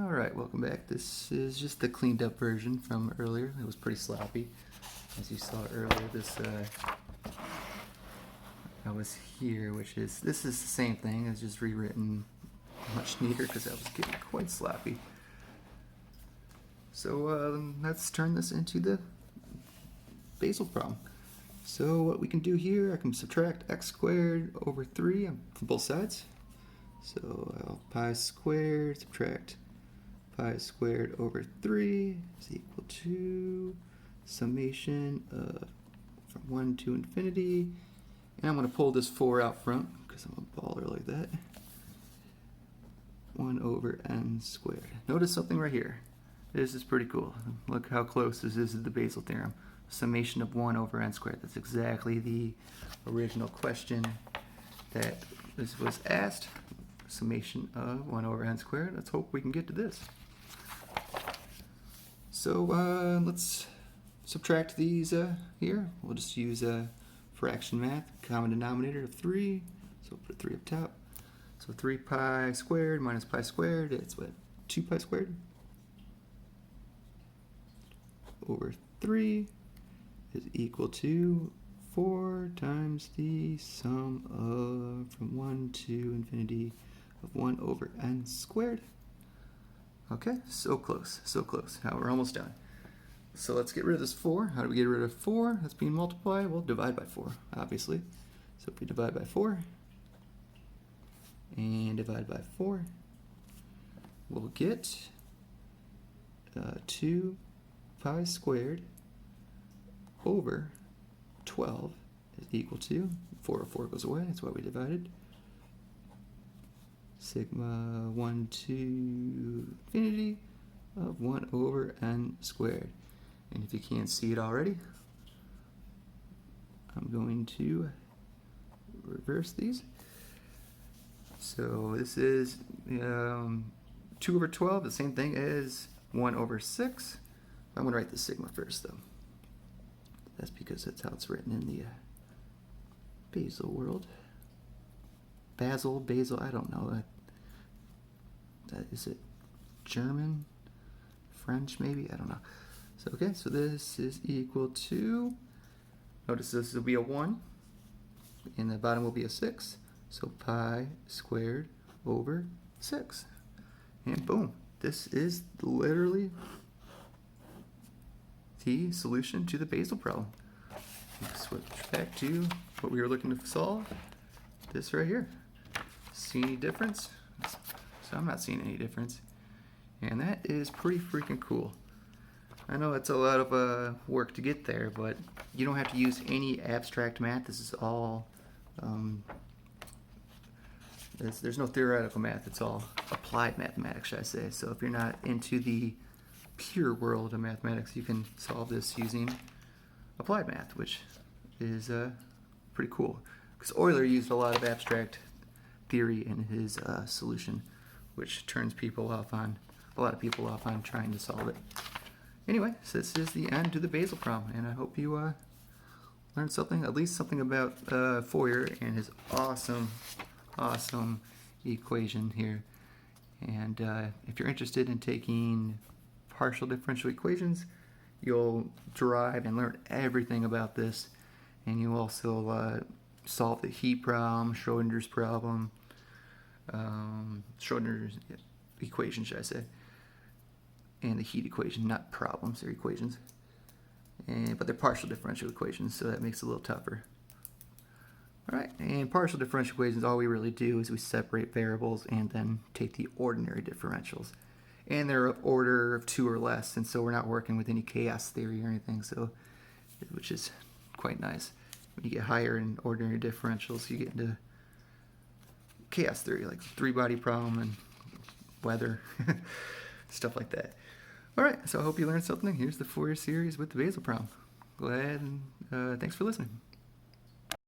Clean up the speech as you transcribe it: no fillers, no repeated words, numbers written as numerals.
Alright, welcome back. This is just the cleaned up version from earlier. It was pretty sloppy. As you saw earlier, I was here, this is the same thing. It's just rewritten much neater because I was getting quite sloppy. So let's turn this into the Basel problem. So what we can do here, I can subtract x squared over 3 from both sides. So pi squared subtract pi squared over 3 is equal to summation of from 1 to infinity. And I'm going to pull this 4 out front because I'm a baller like that. 1 over n squared. Notice something right here. This is pretty cool. Look how close this is to the Basel theorem. Summation of 1 over n squared. That's exactly the original question that this was asked. Summation of 1 over n squared. Let's hope we can get to this. So let's subtract these here. We'll just use fraction math. Common denominator of 3. So we'll put 3 up top. So 3 pi squared minus pi squared, it's what? 2 pi squared over 3 is equal to 4 times the sum of from 1 to infinity of 1 over n squared. Okay, so close, so close. Now we're almost done. So let's get rid of this 4. How do we get rid of 4 that's being multiplied? Well, divide by 4, obviously. So if we divide by 4 and divide by 4, we'll get 2 pi squared over 12 is equal to 4 over 4 goes away, that's why we divided. Sigma 1 to infinity of 1 over n squared. And if you can't see it already, I'm going to reverse these. So this is 2 over 12, the same thing as 1 over 6. I'm going to write the sigma first, though. That's because that's how it's written in the Basel world. Basel, I don't know. Is it German? French, maybe? I don't know. So, okay, so this is equal to, notice this will be a 1, and the bottom will be a 6. So pi squared over 6. And boom, this is literally the solution to the Basel problem. Switch back to what we were looking to solve. This right here. See any difference? So I'm not seeing any difference. And that is pretty freaking cool. I know it's a lot of work to get there, but you don't have to use any abstract math. This is all, there's no theoretical math. It's all applied mathematics, should I say. So if you're not into the pure world of mathematics, you can solve this using applied math, which is pretty cool. Because Euler used a lot of abstract theory in his solution, which turns people off on, a lot of people off on trying to solve it. Anyway, so this is the end to the Basel problem, and I hope you learned something, at least something about Fourier and his awesome equation here. And if you're interested in taking partial differential equations, you'll derive and learn everything about this, and you also solve the heat problem, Schrodinger's problem, Schrodinger's equation, should I say, and the heat equation, not problems, they're equations. But they're partial differential equations, so that makes it a little tougher. Alright, and partial differential equations, all we really do is we separate variables and then take the ordinary differentials. And they're of order of 2 or less, and so we're not working with any chaos theory or anything, so which is quite nice. When you get higher in ordinary differentials, you get into chaos theory, like three-body problem and weather, stuff like that. Alright, so I hope you learned something. Here's the Fourier series with the Basel problem. Go ahead and thanks for listening.